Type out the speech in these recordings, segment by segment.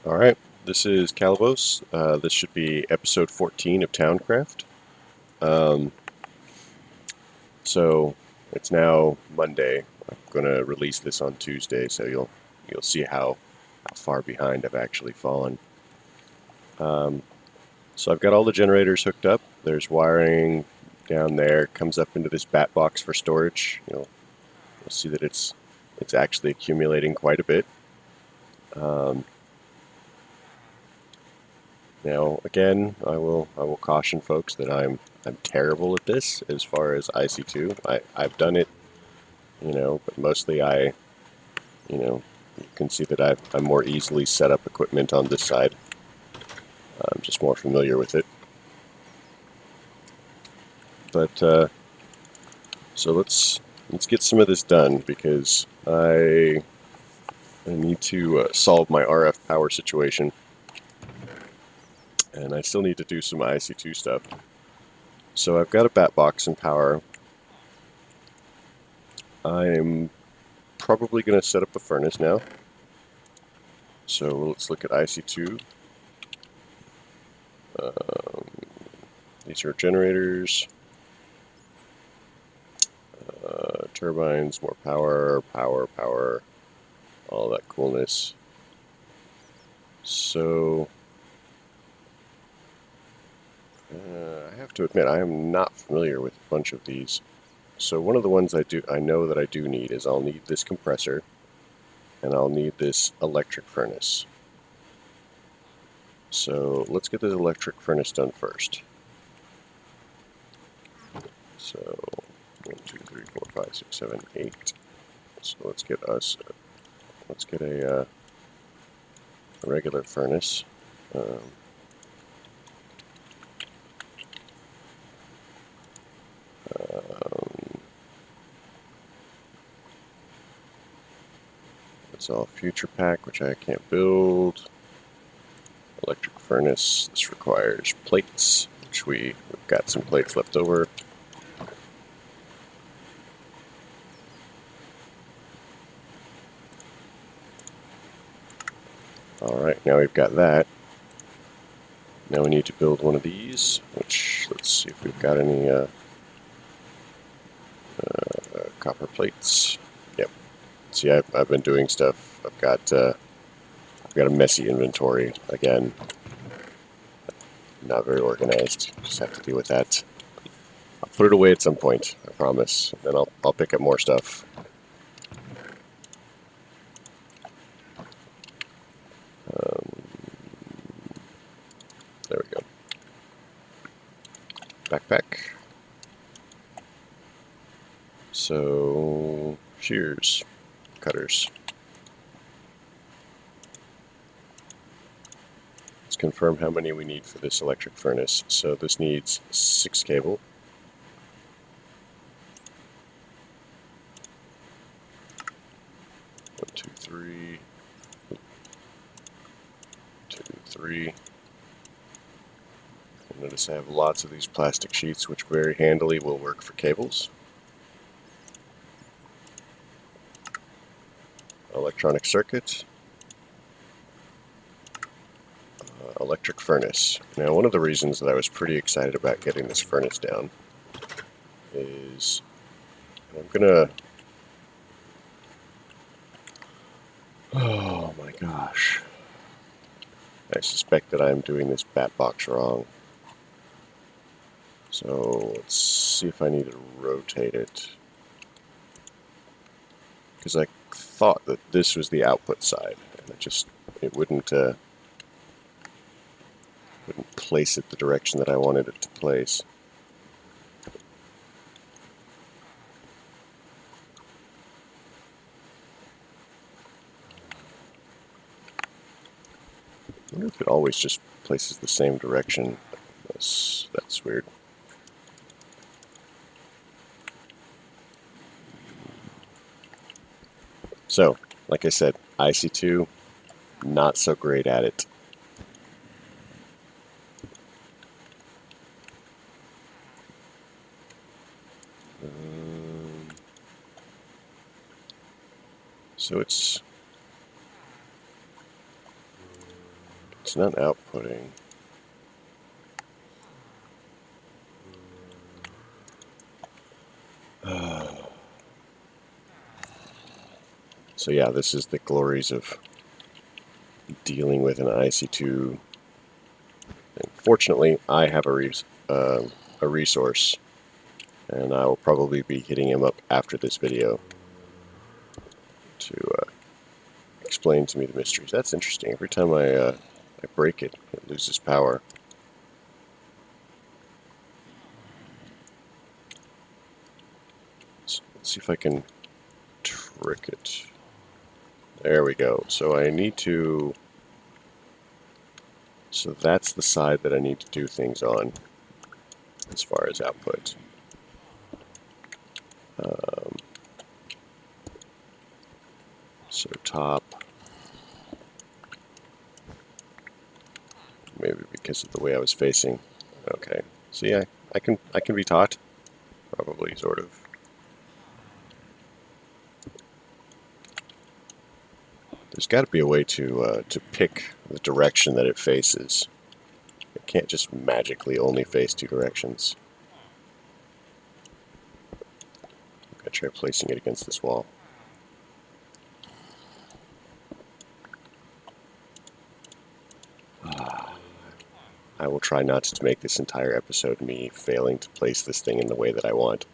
Alright, this is Calibos. This should be episode 14 of Towncraft. Um, so it's now Monday. I'm gonna release this on Tuesday, so you'll see how far behind I've actually fallen. So I've got all the generators hooked up. There's wiring down there, comes up into this bat box for storage. You'll see that it's actually accumulating quite a bit. Now, again, I will caution folks that I'm terrible at this as far as IC2. I've done it, but mostly you can see that I'm more easily set up equipment on this side. I'm just more familiar with it. But so let's get some of this done because I need to solve my RF power situation, and I still need to do some IC2 stuff. So I've got a bat box and power. I'm probably going to set up a furnace now. So let's look at IC2. These are generators, turbines, more power, all that coolness. So I have to admit I am not familiar with a bunch of these. So one of the ones I know that I do need is I'll need this compressor, and I'll need this electric furnace. So let's get this electric furnace done first. So 1, 2, 3, 4, 5, 6, 7, 8. So let's get a regular furnace. It's all future pack, which I can't build. Electric furnace. This requires plates, which we've got some plates left over. Alright, now we've got that. Now we need to build one of these, which, let's see if we've got any copper plates. Yep. See, I've been doing stuff. I've got a messy inventory again. Not very organized. Just have to deal with that. I'll put it away at some point, I promise. Then I'll pick up more stuff. There we go. Backpack. So, shears, cutters. Let's confirm how many we need for this electric furnace. So this needs 6 cable. One, two, three. 2, 3. Notice I have lots of these plastic sheets, which very handily will work for cables. Electronic circuit. Electric furnace. Now, one of the reasons that I was pretty excited about getting this furnace down is I'm gonna... Oh my gosh. I suspect that I'm doing this bat box wrong. So let's see if I need to rotate it. Because I thought that this was the output side, and it wouldn't place it the direction that I wanted it to place. I wonder if it always just places the same direction. That's weird. So, like I said, IC2, not so great at it. So it's It's not outputting. So yeah, this is the glories of dealing with an IC2. And fortunately, I have a resource, and I will probably be hitting him up after this video to explain to me the mysteries. That's interesting. Every time I break it, it loses power. So let's see if I can trick it. There we go. So I need to... So that's the side that I need to do things on as far as output. So top, maybe because of the way I was facing. Okay, see, I can be taught, probably, sort of. There's got to be a way to pick the direction that it faces. It can't just magically only face two directions. I'm gonna try placing it against this wall. I will try not to make this entire episode me failing to place this thing in the way that I want.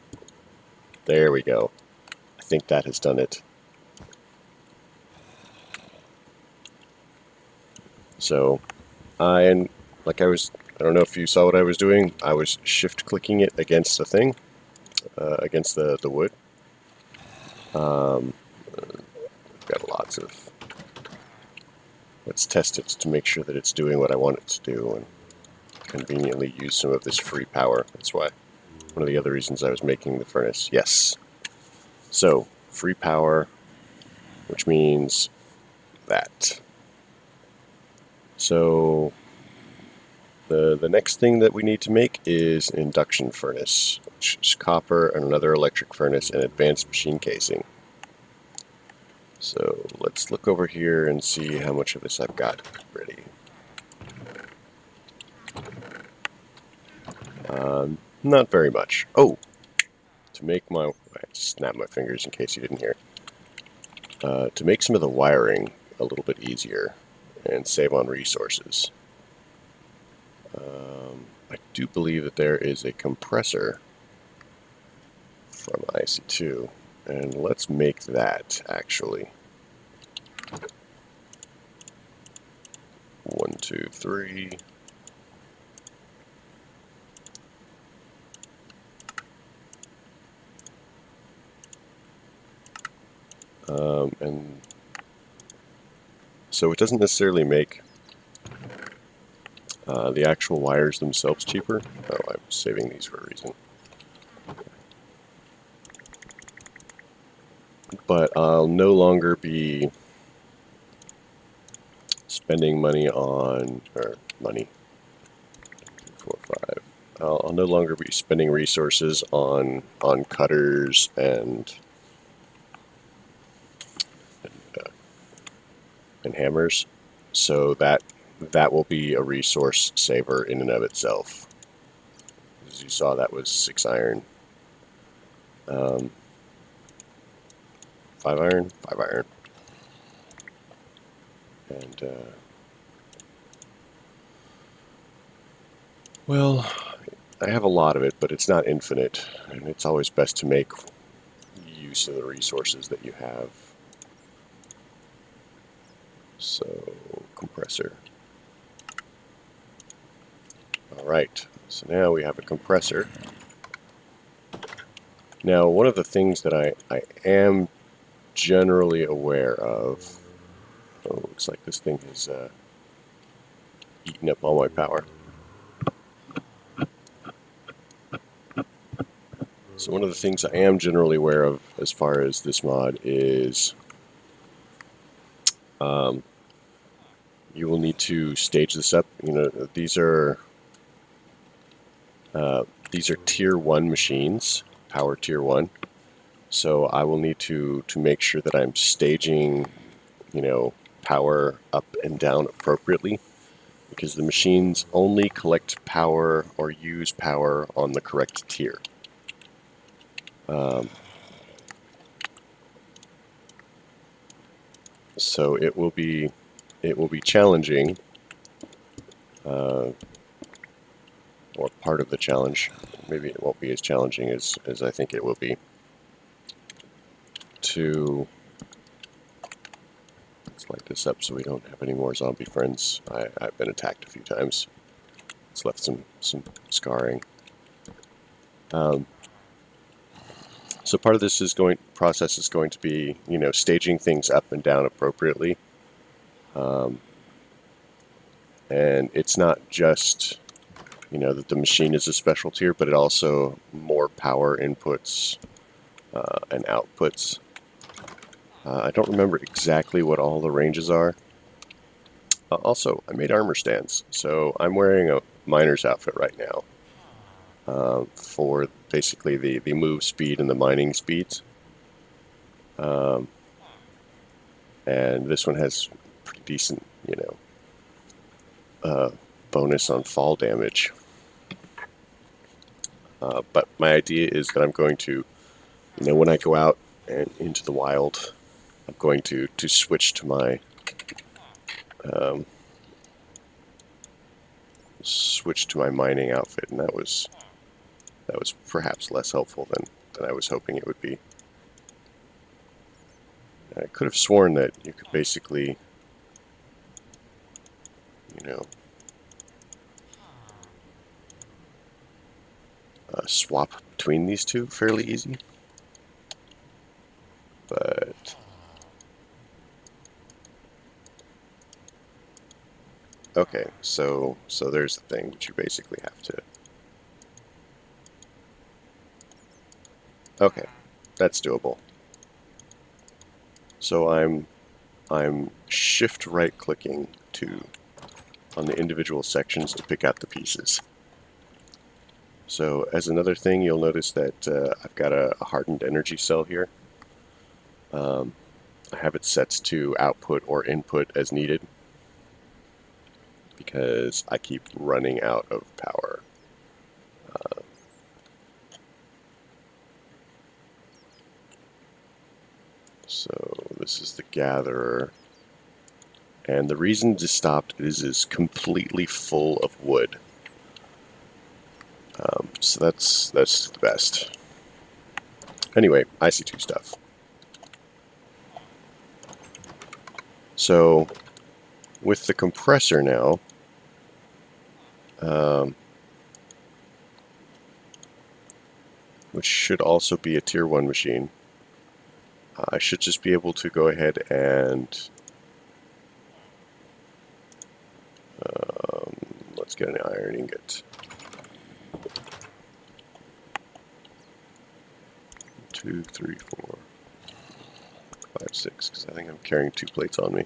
There we go. I think that has done it. So, like I don't know if you saw what I was doing. I was shift clicking it against the thing, against the wood. I've got lots of... Let's test it to make sure that it's doing what I want it to do, and conveniently use some of this free power. That's why one of the other reasons I was making the furnace. Yes. So, free power, which means that. So, the next thing that we need to make is an induction furnace, which is copper and another electric furnace and advanced machine casing. So, let's look over here and see how much of this I've got ready. Not very much. Oh! To make my... I snapped my fingers in case you didn't hear. To make some of the wiring a little bit easier and save on resources. I do believe that there is a compressor from IC2, and let's make that, actually. 1, 2, 3... and so it doesn't necessarily make the actual wires themselves cheaper. Oh, I'm saving these for a reason. But I'll no longer be spending money on, or money, 2, 4, 5. I'll no longer be spending resources on cutters and hammers, so that will be a resource saver in and of itself. As you saw, that was 6 iron. 5 iron? 5 iron. And, well, I have a lot of it, but it's not infinite, and it's always best to make use of the resources that you have. So, compressor. Alright, so now we have a compressor. Now, one of the things that I am generally aware of... Oh, looks like this thing has eaten up all my power. So one of the things I am generally aware of as far as this mod is... you will need to stage this up. You know, these are tier 1 machines, power tier 1. So I will need to make sure that I'm staging, you know, power up and down appropriately. because the machines only collect power or use power on the correct tier. So it will be challenging, or part of the challenge. Maybe it won't be as challenging as I think it will be. Let's light this up so we don't have any more zombie friends. I've been attacked a few times. It's left some scarring. So part of this process is going to be, staging things up and down appropriately. And it's not just, that the machine is a special tier, but it also more power inputs and outputs. I don't remember exactly what all the ranges are. Also, I made armor stands, so I'm wearing a miner's outfit right now for basically the move speed and the mining speeds. And this one has pretty decent, bonus on fall damage. But my idea is that I'm going to, when I go out and into the wild, I'm going to switch to my mining outfit, and that was perhaps less helpful than I was hoping it would be. I could have sworn that you could basically, swap between these two fairly easy. But okay, so there's the thing, which you basically have to. Okay, that's doable. So I'm shift right clicking on the individual sections to pick out the pieces. So as another thing, you'll notice that I've got a hardened energy cell here. I have it set to output or input as needed because I keep running out of power. So this is the gatherer. And the reason to stop is completely full of wood. So that's the best. Anyway, IC2 stuff. So with the compressor now, which should also be a tier 1 machine, I should just be able to go ahead and let's get an iron ingot. 2, 3, 4, 5, 6, because I think I'm carrying 2 plates on me.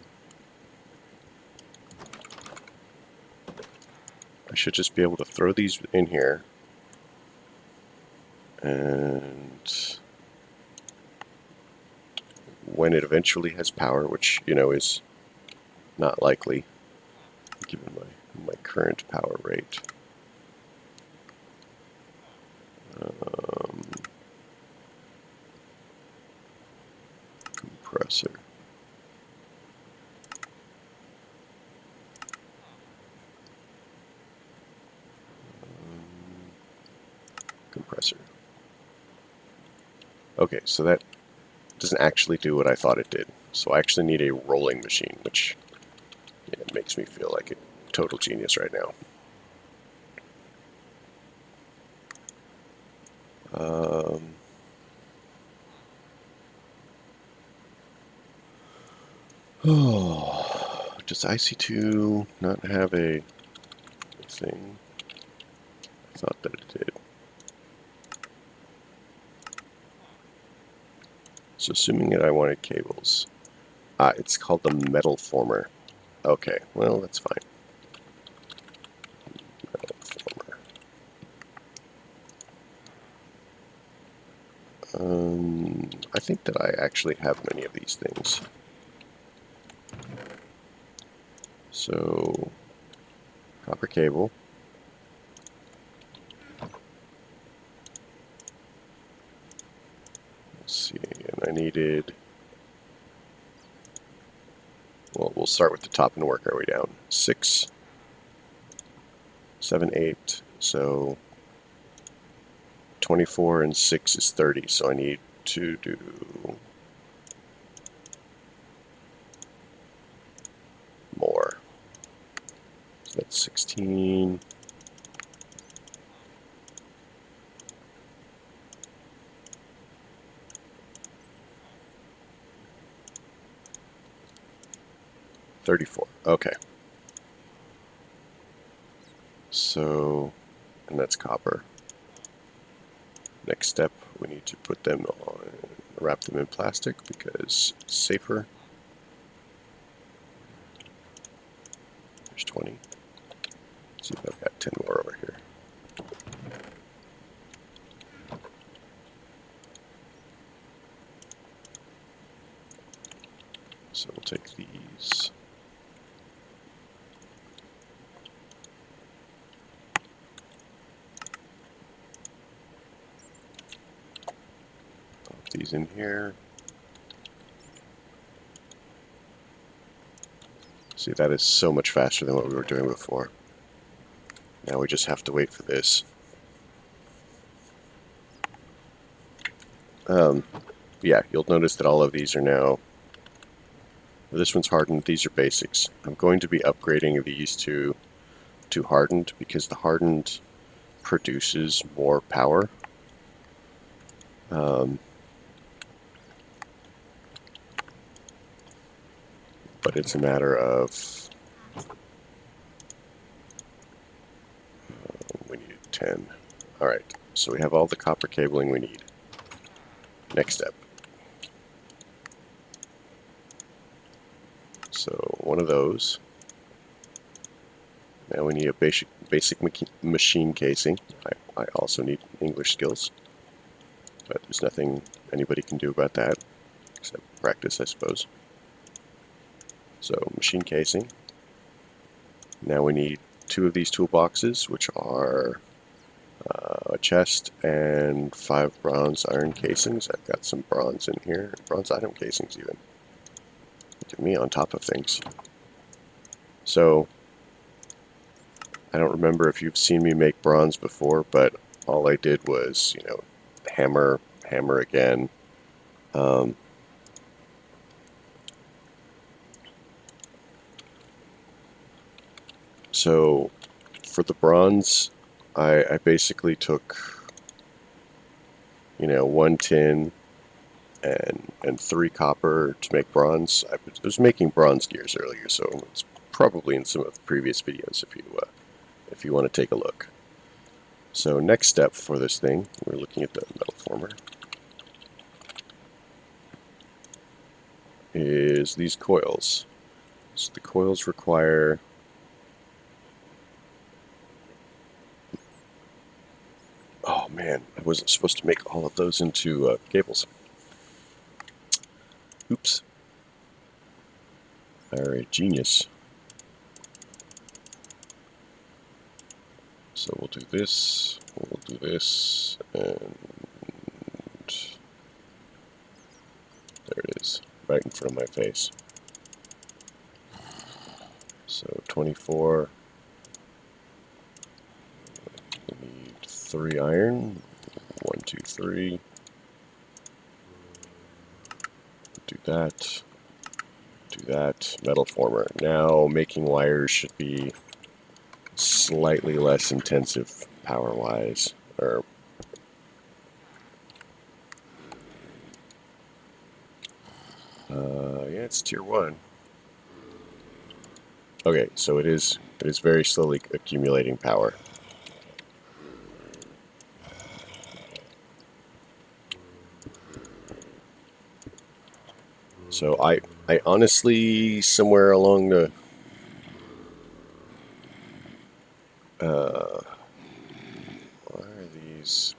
I should just be able to throw these in here, and when it eventually has power, which, is not likely, given my current power rate. Compressor. Compressor. Okay, so that doesn't actually do what I thought it did. So I actually need a rolling machine, which makes me feel like a total genius right now. Does IC2 not have a thing? I thought that it did. So assuming that I wanted cables. It's called the metal former. Okay, well, that's fine. Metal former. I think that I actually have many of these things. So Copper cable. Let's see, and I needed, well, we'll start with the top and work our way down. 6, 7, 8, so 24 and 6 is 30, so I need to do more. So that's 16. $34. Okay. So, and that's copper. Next step, we need to put them on, wrap them in plastic because it's safer. There's 20. Let's see if I've got 10 more over here. So we'll take these. Pop these in here. See, that is so much faster than what we were doing before. Now we just have to wait for this. Yeah, you'll notice that all of these are now, this one's hardened, these are basics. I'm going to be upgrading these to hardened because the hardened produces more power. But it's a matter of, we need 10. Alright, so we have all the copper cabling we need. Next step. So one of those. Now we need a basic machine casing. I also need English skills, but there's nothing anybody can do about that except practice, I suppose. So machine casing. Now we need 2 of these toolboxes, which are a chest and 5 bronze iron casings. I've got some bronze in here, bronze item casings even. Look at me on top of things. So I don't remember if you've seen me make bronze before, but all I did was, you know, hammer again. So for the bronze, I basically took, you know, 1 tin and 3 copper to make bronze. I was making bronze gears earlier, so it's probably in some of the previous videos if you want to take a look. So next step for this thing, we're looking at the metal former, is these coils. So the coils require oh man, I wasn't supposed to make all of those into cables. Oops. Alright, genius. So we'll do this, and there it is, right in front of my face. So 24. We need 3 iron. 1, 2, 3. Do that. Do that. Metal former. Now making wires should be slightly less intensive power-wise. Or yeah, it's tier 1. Okay, so it is very slowly accumulating power. So I honestly, somewhere along the why are these?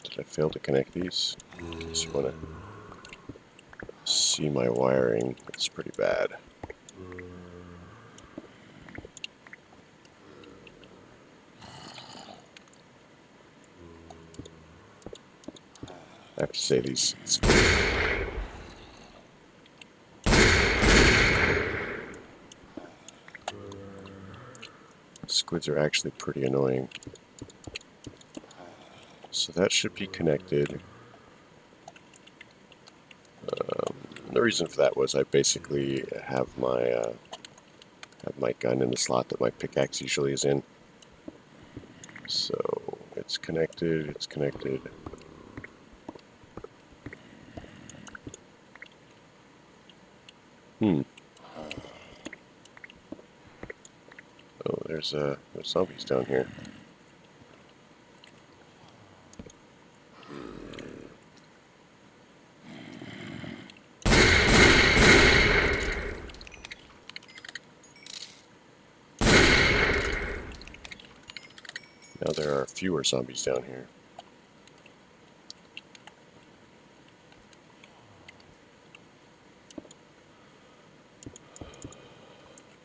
Did I fail to connect these? In case you want to see my wiring, it's pretty bad. have to say these squids are actually pretty annoying. So that should be connected. The reason for that was I basically have my gun in the slot that my pickaxe usually is in. So it's connected, it's connected. Oh, there's zombies down here. Now there are fewer zombies down here.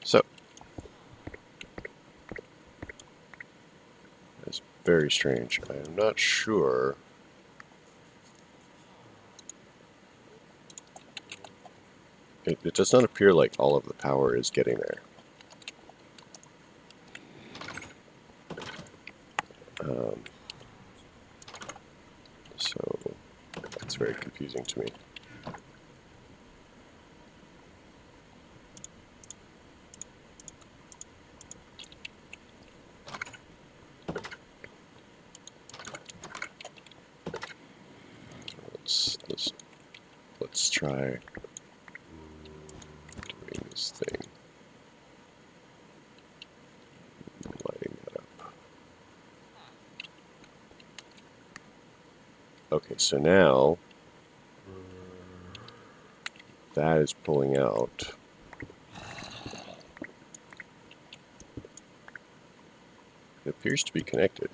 So, that's very strange. I am not sure. It does not appear like all of the power is getting there. So that's very confusing to me. Let's try doing this thing. Lighting that up. Okay, so now that is pulling out. It appears to be connected.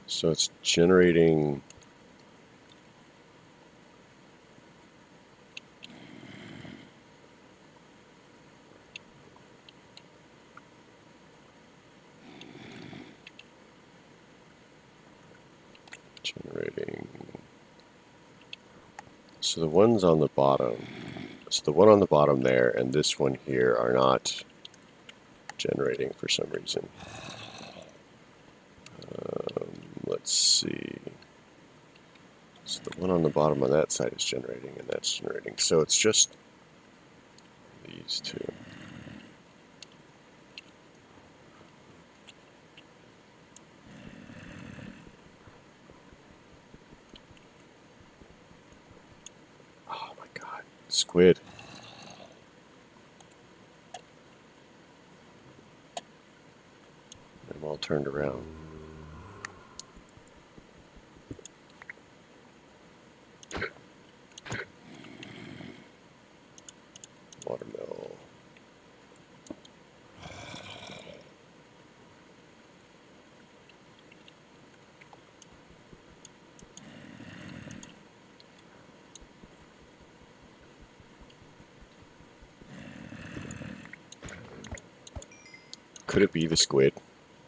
So it's generating so the ones on the bottom, so the one on the bottom there and this one here are not generating for some reason. Let's see. So the one on the bottom on that side is generating, and that's generating. So it's just these two. Oh my god, squid. I'm all turned around. Watermill. Could it be the squid?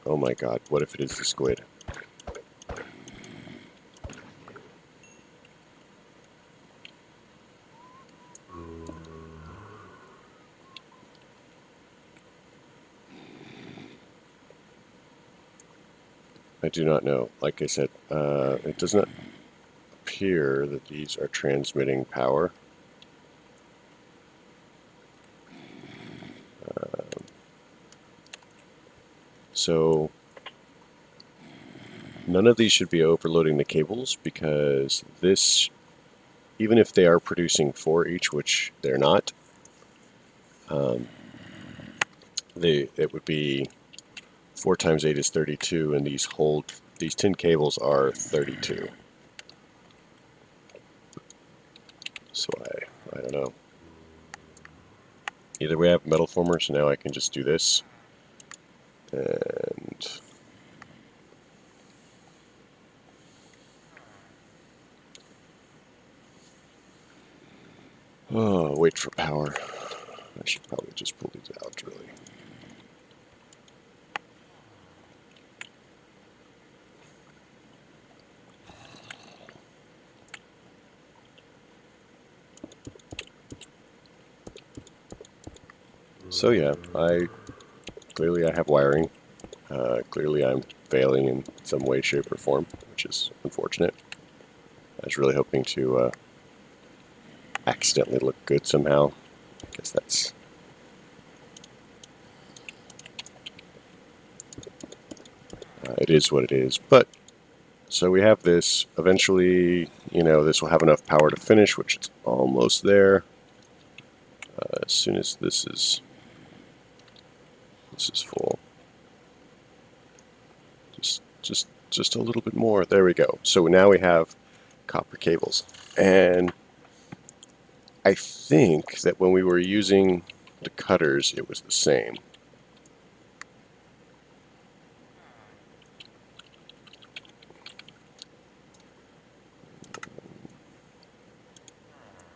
Oh my god, what if it is the squid? I do not know. Like I said, it does not appear that these are transmitting power. So none of these should be overloading the cables, because this, even if they are producing 4 each, which they're not, it would be 4 times 8 is 32, and these 10 cables are 32. So I don't know. either way I have metal former, so now I can just do this. And oh, wait for power. I should probably just pull these out, really. So yeah, clearly I have wiring. Clearly I'm failing in some way, shape, or form, which is unfortunate. I was really hoping to accidentally look good somehow. I guess that's... it is what it is. But, so we have this. Eventually, you know, this will have enough power to finish, which it's almost there. As soon as this is full. Just a little bit more. There we go. So now we have copper cables. And I think that when we were using the cutters, it was the same.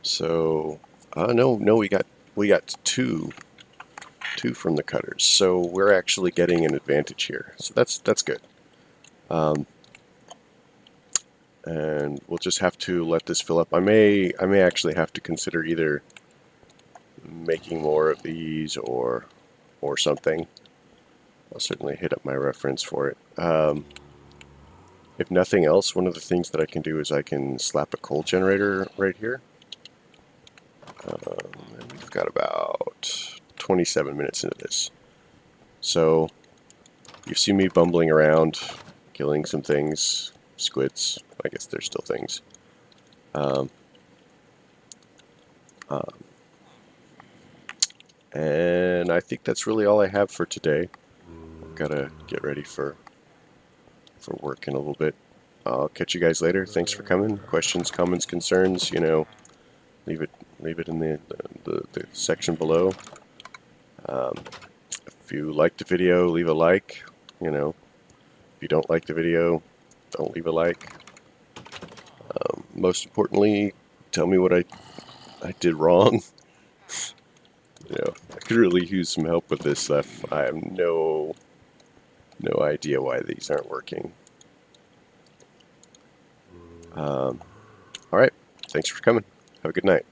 So, no, we got two from the cutters. So we're actually getting an advantage here. So that's good. And we'll just have to let this fill up. I may actually have to consider either making more of these or something. I'll certainly hit up my reference for it. If nothing else, one of the things that I can do is I can slap a coal generator right here. And we've got about 27 minutes into this. So you've seen me bumbling around, killing some things, squids. I guess they're still things. And I think that's really all I have for today. I've got to get ready for work in a little bit. I'll catch you guys later. Thanks for coming. Questions, comments, concerns, you know, leave it in the section below. If you liked the video, leave a like. You know, if you don't like the video, don't leave a like. Most importantly, tell me what I did wrong. You know, I could really use some help with this stuff. I have no idea why these aren't working. All right, thanks for coming. Have a good night.